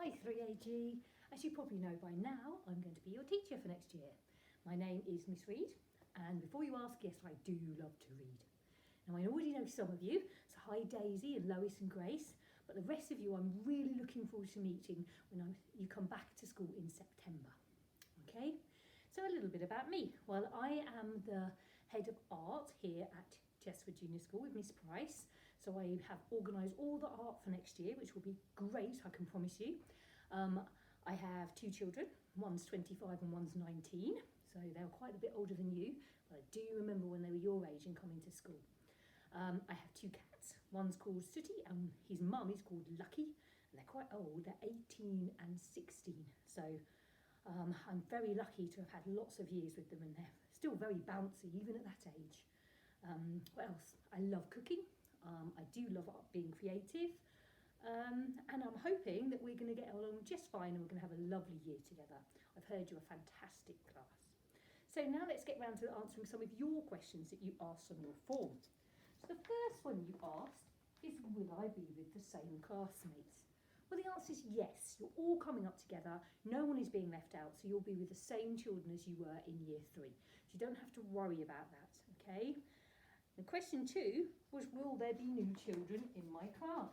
Hi 3AG. As you probably know by now, I'm going to be your teacher for next year. My name is Miss Reed, and before you ask, yes, I do love to read. Now I already know some of you, so hi Daisy and Lois and Grace, but the rest of you I'm really looking forward to meeting when you come back to school in September. Okay, so a little bit about me. Well, I am the head of art here at Chesford Junior School with Miss Price. So I have organised all the art for next year, which will be great, I can promise you. I have two children, one's 25 and one's 19, so they're quite a bit older than you, but I do remember when they were your age and coming to school. I have two cats, one's called Sooty and his mum is called Lucky, and they're quite old, they're 18 and 16, so I'm very lucky to have had lots of years with them and they're still very bouncy even at that age. What else? I love cooking. I do love being creative, and I'm hoping that we're going to get along just fine and we're going to have a lovely year together. I've heard you're a fantastic class. So now let's get round to answering some of your questions that you asked on your form. So the first one you asked is, will I be with the same classmates? Well, the answer is yes. You're all coming up together. No one is being left out, so you'll be with the same children as you were in year 3. So you don't have to worry about that, okay? And question 2 was, will there be new children in my class?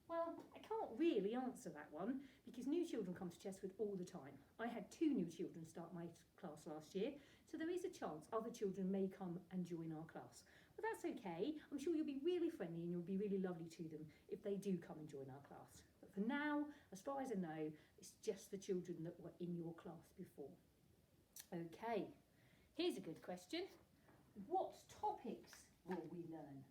Well, I can't really answer that one because new children come to Chesford all the time. I had 2 new children start my class last year, so there is a chance other children may come and join our class. But that's okay. I'm sure you'll be really friendly and you'll be really lovely to them if they do come and join our class. But for now, as far as I know, it's just the children that were in your class before. Okay, here's a good question. What topics will we learn?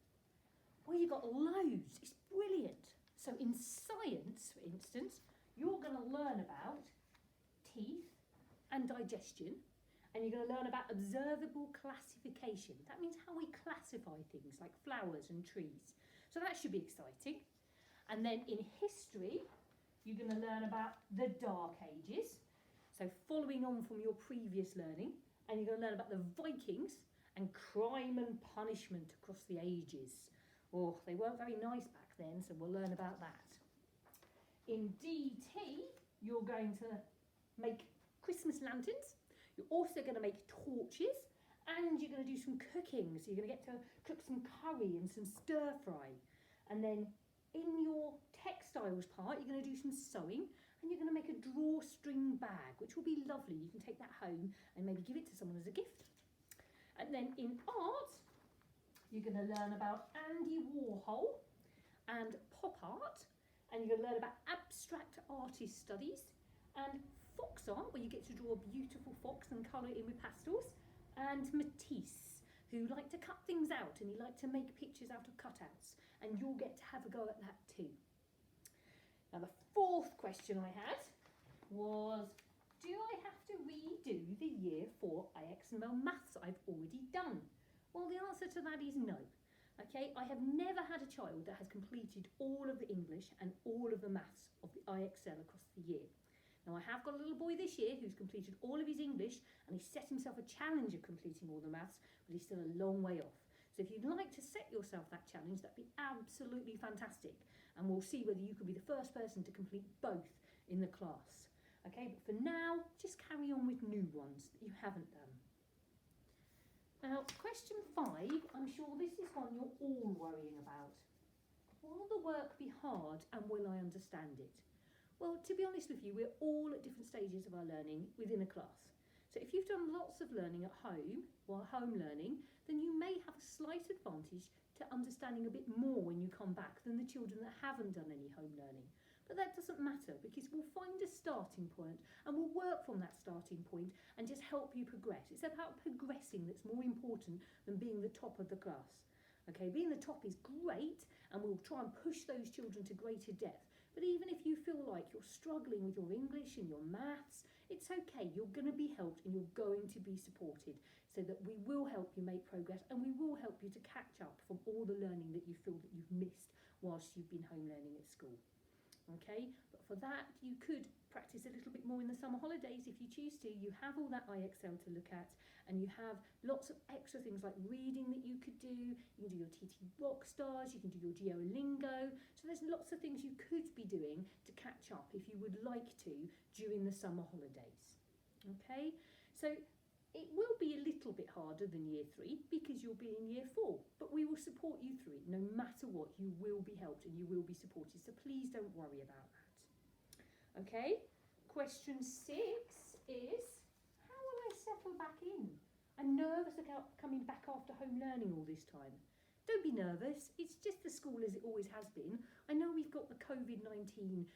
Well, you've got loads. It's brilliant. So in science, for instance, you're going to learn about teeth and digestion, and you're going to learn about observable classification. That means how we classify things like flowers and trees. So that should be exciting. And then in history, you're going to learn about the Dark Ages. So following on from your previous learning, and you're going to learn about the Vikings and crime and punishment across the ages. Oh, they weren't very nice back then, so we'll learn about that. In DT, you're going to make Christmas lanterns. You're also going to make torches, and you're going to do some cooking. So you're going to get to cook some curry and some stir fry. And then in your textiles part, you're going to do some sewing, and you're going to make a drawstring bag, which will be lovely. You can take that home and maybe give it to someone as a gift. And then in art, you're going to learn about Andy Warhol and pop art, and you're going to learn about abstract artist studies and fox art, where you get to draw a beautiful fox and colour it in with pastels, and Matisse, who liked to cut things out and he liked to make pictures out of cutouts, and you'll get to have a go at that too. Now the fourth question I had was, do I have to redo the year 4 IXML maths I've already done? Well, the answer to that is no. Okay, I have never had a child that has completed all of the English and all of the maths of the IXL across the year. Now, I have got a little boy this year who's completed all of his English and he's set himself a challenge of completing all the maths, but he's still a long way off. So if you'd like to set yourself that challenge, that'd be absolutely fantastic. And we'll see whether you could be the first person to complete both in the class. Okay, but for now, just carry on with new ones that you haven't done. Now, question 5, I'm sure this is one you're all worrying about. Will the work be hard and will I understand it? Well, to be honest with you, we're all at different stages of our learning within a class. So if you've done lots of learning at home, while home learning, then you may have a slight advantage to understanding a bit more when you come back than the children that haven't done any home learning. But that doesn't matter because we'll find a starting point and we'll work from that starting point and just help you progress. It's about progressing that's more important than being the top of the class. Okay, being the top is great and we'll try and push those children to greater depth. But even if you feel like you're struggling with your English and your maths, it's okay. You're going to be helped and you're going to be supported so that we will help you make progress and we will help you to catch up from all the learning that you feel that you've missed whilst you've been home learning at school. Okay, but for that you could practice a little bit more in the summer holidays if you choose to. You have all that IXL to look at, and you have lots of extra things like reading that you could do. You can do your TT Rockstars, you can do your Duolingo. So there's lots of things you could be doing to catch up if you would like to during the summer holidays. Okay, so it will be a little bit harder than year 3 because you'll be in year 4, but we will support you through it. No matter what, you will be helped and you will be supported, so please don't worry about that. Okay, question 6 is, how will I settle back in? I'm nervous about coming back after home learning all this time. Don't be nervous, it's just the school as it always has been. I know we've got the COVID-19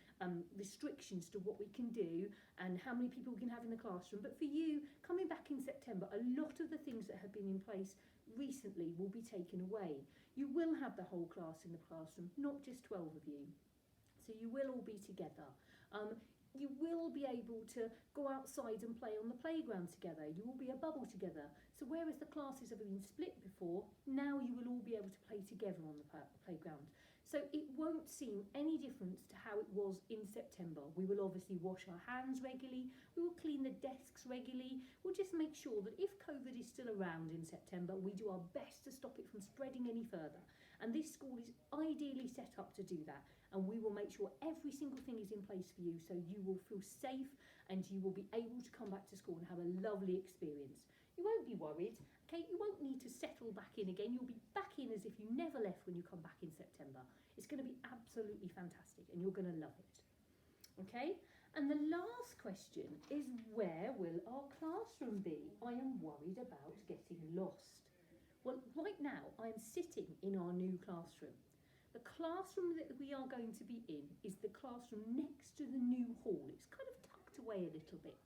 restrictions to what we can do and how many people we can have in the classroom, but for you, coming back in September, a lot of the things that have been in place recently will be taken away. You will have the whole class in the classroom, not just 12 of you. So you will all be together. You will be able to go outside and play on the playground together. You will be a bubble together. So whereas the classes have been split before, now you will all be able to play together on the playground. So it won't seem any different to how it was in September. We will obviously wash our hands regularly. We will clean the desks regularly. We'll just make sure that if COVID is still around in September, we do our best to stop it from spreading any further. And this school is ideally set up to do that. And we will make sure every single thing is in place for you so you will feel safe and you will be able to come back to school and have a lovely experience. You won't be worried, okay? You won't need to settle back in again. You'll be back in as if you never left when you come back in September. It's going to be absolutely fantastic and you're going to love it, okay? And the last question is, where will our classroom be? I am worried about getting lost. Well, right now I'm sitting in our new classroom. The classroom that we are going to be in is the classroom next to the new hall. It's kind of tucked away a little bit,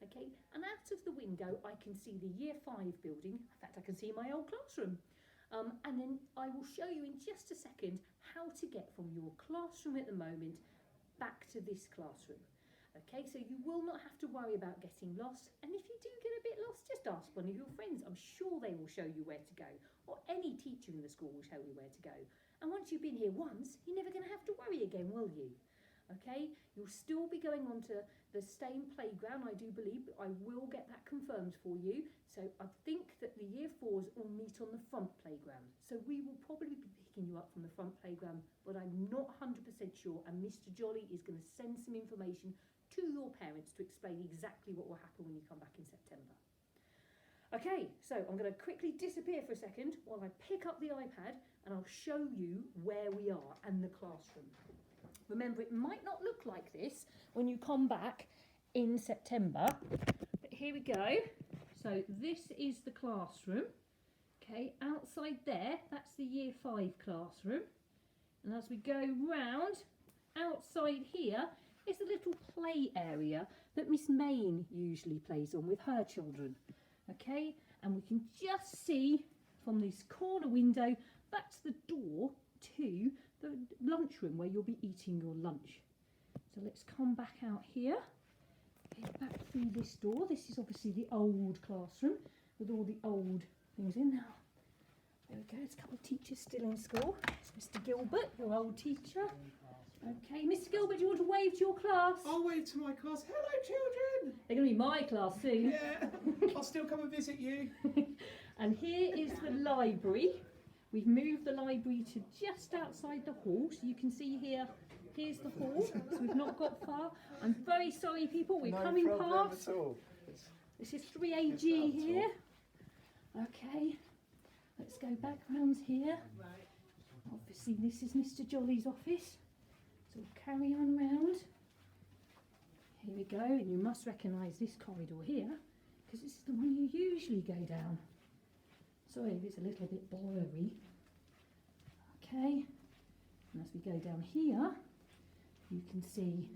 okay? And out of the window, I can see the Year 5 building. In fact, I can see my old classroom. And then I will show you in just a second how to get from your classroom at the moment back to this classroom. Okay, so you will not have to worry about getting lost. And if you do get a bit lost, just ask one of your friends. I'm sure they will show you where to go. Or any teacher in the school will show you where to go. And once you've been here once, you're never going to have to worry again, will you? Okay, you'll still be going on to the same playground, I do believe, but I will get that confirmed for you. So I think that the Year 4s will meet on the front playground. So we will probably be picking you up from the front playground, but I'm not 100% sure. And Mr. Jolly is going to send some information to your parents to explain exactly what will happen when you come back in September. Okay, so I'm going to quickly disappear for a second while I pick up the iPad and I'll show you where we are and the classroom. Remember, it might not look like this when you come back in September, but here we go. So this is the classroom. Okay, outside there, that's the Year 5 classroom. And as we go round, outside here is the little play area that Miss Main usually plays on with her children. Okay, and we can just see from this corner window, that's the door to the lunchroom where you'll be eating your lunch. So let's come back out here, get back through this door. This is obviously the old classroom with all the old things in now. There we go, there's a couple of teachers still in school. It's Mr. Gilbert, your old teacher. Okay, Mr. Gilbert, do you want to wave to your class? I'll wave to my class. Hello, children. They're going to be my class soon. Yeah, I'll still come and visit you. And here is the library. We've moved the library to just outside the hall, so you can see here, here's the hall, so we've not got far. I'm very sorry, people, we're coming past. At all. This is 3AG here. Okay, let's go back round here. Obviously, this is Mr. Jolly's office, so we'll carry on round. Here we go, and you must recognise this corridor here, because this is the one you usually go down. Sorry if it's a little bit blurry. Okay, and as we go down here, you can see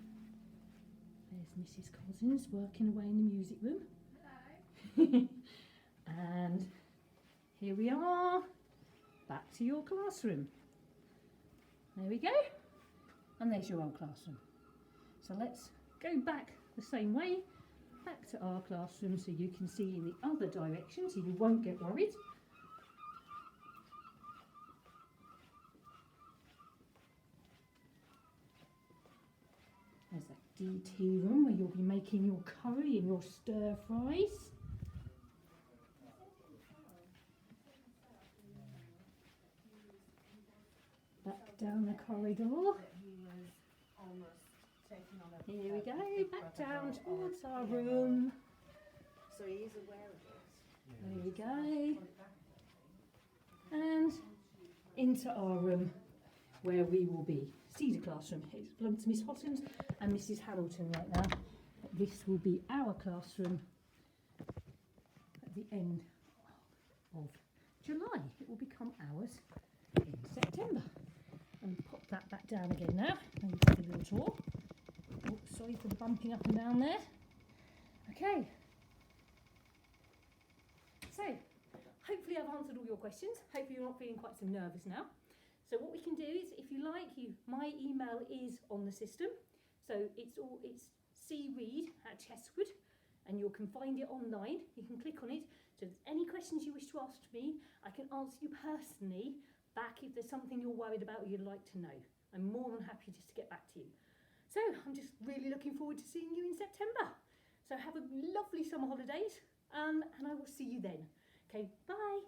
there's Mrs. Cousins working away in the music room. Hello. And here we are, back to your classroom. There we go, and there's your old classroom. So let's go back the same way, back to our classroom so you can see in the other direction so you won't get worried. the tea room where you'll be making your curry and your stir fries. Back down the corridor. Here we go, back down towards our room. So he is aware of it. There we go. And into our room where we will be. Cedar classroom. It belongs to Miss Hottons and Mrs Hamilton right now. But this will be our classroom at the end of July. It will become ours in September. And pop that back down again now. And take a little tour. Oh, sorry for the bumping up and down there. Okay. So, hopefully I've answered all your questions. Hopefully you're not feeling quite so nervous now. So what we can do is, if you like, my email is on the system. So it's creed@Chesswood, and you can find it online. You can click on it. So if there's any questions you wish to ask me, I can answer you personally back if there's something you're worried about or you'd like to know. I'm more than happy just to get back to you. So I'm just really looking forward to seeing you in September. So have a lovely summer holidays, and I will see you then. Okay, bye.